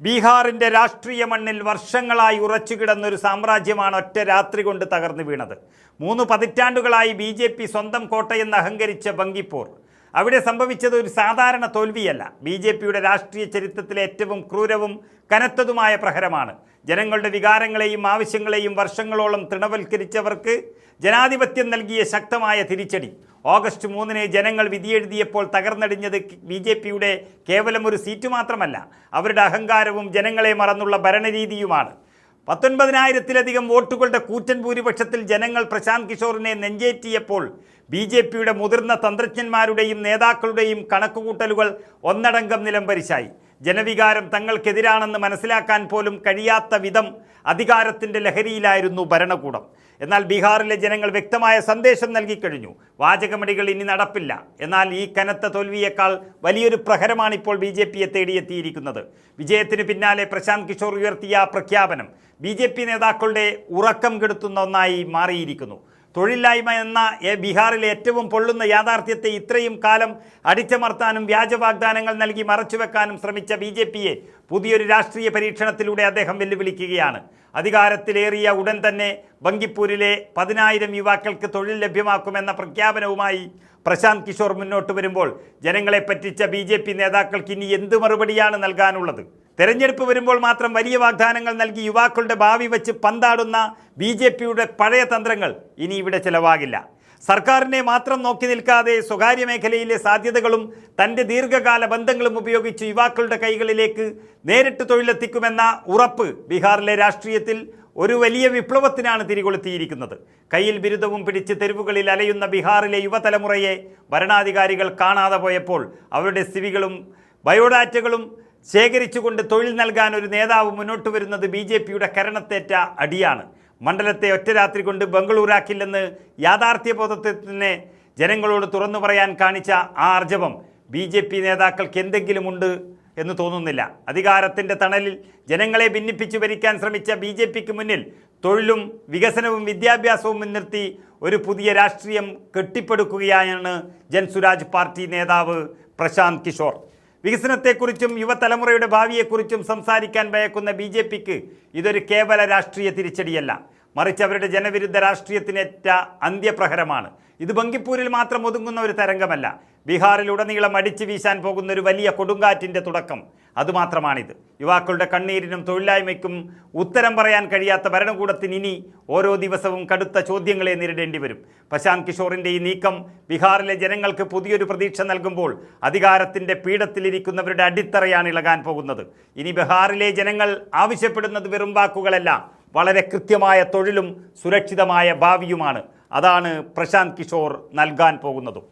ബീഹാറിന്റെ രാഷ്ട്രീയ മണ്ണിൽ വർഷങ്ങളായി ഉറച്ചുകിടന്നൊരു സാമ്രാജ്യമാണ് ഒറ്റ രാത്രി കൊണ്ട് തകർന്നു വീണത്. 3 പതിറ്റാണ്ടുകളായി BJP സ്വന്തം കോട്ടയെന്ന് അഹങ്കരിച്ച ബങ്കിപ്പൂർ. അവിടെ സംഭവിച്ചത് ഒരു സാധാരണ തോൽവിയല്ല. BJPയുടെ രാഷ്ട്രീയ ചരിത്രത്തിലെ ഏറ്റവും ക്രൂരവും കനത്തതുമായ പ്രഹരമാണ്. ജനങ്ങളുടെ വികാരങ്ങളെയും ആവശ്യങ്ങളെയും വർഷങ്ങളോളം തൃണവൽക്കരിച്ചവർക്ക് ജനാധിപത്യം നൽകിയ ശക്തമായ തിരിച്ചടി. ഓഗസ്റ്റ് 3-ന് ജനങ്ങൾ വിധിയെഴുതിയപ്പോൾ തകർന്നടിഞ്ഞത് BJPയുടെ കേവലം ഒരു സീറ്റ് മാത്രമല്ല, അവരുടെ അഹങ്കാരവും ജനങ്ങളെ മറന്നുള്ള ഭരണരീതിയുമാണ്. 19,000-ത്തിലധികം വോട്ടുകളുടെ കൂറ്റൻ ഭൂരിപക്ഷത്തിൽ ജനങ്ങൾ പ്രശാന്ത് കിഷോറിനെ നെഞ്ചേറ്റിയപ്പോൾ BJPയുടെ മുതിർന്ന തന്ത്രജ്ഞന്മാരുടെയും നേതാക്കളുടെയും കണക്കുകൂട്ടലുകൾ ഒന്നടങ്കം നിലംപരിശായി. ജനവികാരം തങ്ങൾക്കെതിരാണെന്ന് മനസ്സിലാക്കാൻ പോലും കഴിയാത്ത വിധം അധികാരത്തിൻ്റെ ലഹരിയിലായിരുന്നു ഭരണകൂടം. എന്നാൽ ബീഹാറിലെ ജനങ്ങൾ വ്യക്തമായ സന്ദേശം നൽകിക്കഴിഞ്ഞു. വാചകമടികൾ ഇനി നടപ്പില്ല. എന്നാൽ ഈ കനത്ത തോൽവിയേക്കാൾ വലിയൊരു പ്രഹരമാണ് ഇപ്പോൾ BJPയെ തേടിയെത്തിയിരിക്കുന്നത്. വിജയത്തിന് പിന്നാലെ പ്രശാന്ത് കിഷോർ ഉയർത്തിയ പ്രഖ്യാപനം BJP നേതാക്കളുടെ ഉറക്കം കെടുത്തുന്ന ഒന്നായി മാറിയിരിക്കുന്നു. തൊഴിലില്ലായ്മ എന്ന ബീഹാറിലെ ഏറ്റവും പൊള്ളുന്ന യാഥാർത്ഥ്യത്തെ ഇത്രയും കാലം അടിച്ചമർത്താനും വ്യാജ വാഗ്ദാനങ്ങൾ നൽകി മറച്ചുവെക്കാനും ശ്രമിച്ച BJPയെ പുതിയൊരു രാഷ്ട്രീയ പരീക്ഷണത്തിലൂടെ അദ്ദേഹം വെല്ലുവിളിക്കുകയാണ്. അധികാരത്തിലേറിയ ഉടൻ തന്നെ ബങ്കിപ്പൂരിലെ 10,000 യുവാക്കൾക്ക് തൊഴിൽ ലഭ്യമാക്കുമെന്ന പ്രഖ്യാപനവുമായി പ്രശാന്ത് കിഷോർ മുന്നോട്ട് വരുമ്പോൾ ജനങ്ങളെ പറ്റിച്ച BJP നേതാക്കൾക്ക് ഇനി എന്ത് മറുപടിയാണ് നൽകാനുള്ളത്? തെരഞ്ഞെടുപ്പ് വരുമ്പോൾ മാത്രം വലിയ വാഗ്ദാനങ്ങൾ നൽകി യുവാക്കളുടെ ഭാവി വെച്ച് പന്താടുന്ന BJPയുടെ പഴയ തന്ത്രങ്ങൾ ഇനി ഇവിടെ ചിലവാകില്ല. സർക്കാരിനെ മാത്രം നോക്കി നിൽക്കാതെ സ്വകാര്യ മേഖലയിലെ സാധ്യതകളും തൻ്റെ ദീർഘകാല ബന്ധങ്ങളും ഉപയോഗിച്ച് യുവാക്കളുടെ കൈകളിലേക്ക് നേരിട്ട് തൊഴിലെത്തിക്കുമെന്ന ഉറപ്പ് ബീഹാറിലെ രാഷ്ട്രീയത്തിൽ ഒരു വലിയ വിപ്ലവത്തിനാണ് തിരികൊളുത്തിയിരിക്കുന്നത്. കയ്യിൽ ബിരുദവും പിടിച്ച് തെരുവുകളിൽ അലയുന്ന ബീഹാറിലെ യുവതലമുറയെ ഭരണാധികാരികൾ കാണാതെ പോയപ്പോൾ അവരുടെ സിവികളും ബയോഡാറ്റകളും ശേഖരിച്ചുകൊണ്ട് തൊഴിൽ നൽകാൻ ഒരു നേതാവ് മുന്നോട്ട് വരുന്നത് BJPയുടെ കരണത്തേറ്റ അടിയാണ്. മണ്ഡലത്തെ ഒറ്റ രാത്രി കൊണ്ട് ബംഗളൂരാക്കില്ലെന്ന് യാഥാർത്ഥ്യബോധത്തെ തന്നെ ജനങ്ങളോട് തുറന്നു പറയാൻ കാണിച്ച ആ ആർജവം BJP നേതാക്കൾക്ക് എന്തെങ്കിലുമുണ്ട് എന്ന് തോന്നുന്നില്ല. അധികാരത്തിൻ്റെ തണലിൽ ജനങ്ങളെ ഭിന്നിപ്പിച്ചു ഭരിക്കാൻ ശ്രമിച്ച BJPക്ക് മുന്നിൽ തൊഴിലും വികസനവും വിദ്യാഭ്യാസവും മുൻനിർത്തി ഒരു പുതിയ രാഷ്ട്രീയം കെട്ടിപ്പടുക്കുകയാണ് ജൻസുരാജ് പാർട്ടി നേതാവ് പ്രശാന്ത് കിഷോർ. വികസനത്തെക്കുറിച്ചും യുവതലമുറയുടെ ഭാവിയെക്കുറിച്ചും സംസാരിക്കാൻ ഭയക്കുന്ന BJPക്ക് ഇതൊരു കേവല രാഷ്ട്രീയ തിരിച്ചടിയല്ല, മറിച്ച് അവരുടെ ജനവിരുദ്ധ രാഷ്ട്രീയത്തിനേറ്റ അന്ത്യപ്രഹരമാണ്. ഇത് ബങ്കിപ്പൂരിൽ മാത്രം ഒതുങ്ങുന്ന ഒരു തരംഗമല്ല, ബീഹാറിലുടനീളം അടിച്ചു വീശാൻ പോകുന്ന ഒരു വലിയ കൊടുങ്കാറ്റിൻ്റെ തുടക്കം അതുമാത്രമാണിത്. യുവാക്കളുടെ കണ്ണീരിനും തൊഴിലില്ലായ്മയ്ക്കും ഉത്തരം പറയാൻ കഴിയാത്ത ഭരണകൂടത്തിന് ഇനി ഓരോ ദിവസവും കടുത്ത ചോദ്യങ്ങളെ നേരിടേണ്ടി വരും. പ്രശാന്ത് കിഷോറിൻ്റെ ഈ നീക്കം ബീഹാറിലെ ജനങ്ങൾക്ക് പുതിയൊരു പ്രതീക്ഷ നൽകുമ്പോൾ അധികാരത്തിൻ്റെ പീഠത്തിലിരിക്കുന്നവരുടെ അടിത്തറയാണ് ഇളകാൻ പോകുന്നത്. ഇനി ബീഹാറിലെ ജനങ്ങൾ ആവശ്യപ്പെടുന്നത് വെറും വാക്കുകളല്ല, വളരെ കൃത്യമായ തൊഴിലും സുരക്ഷിതമായ ഭാവിയുമാണ്. അതാണ് പ്രശാന്ത് കിഷോർ നൽകാൻ പോകുന്നതും.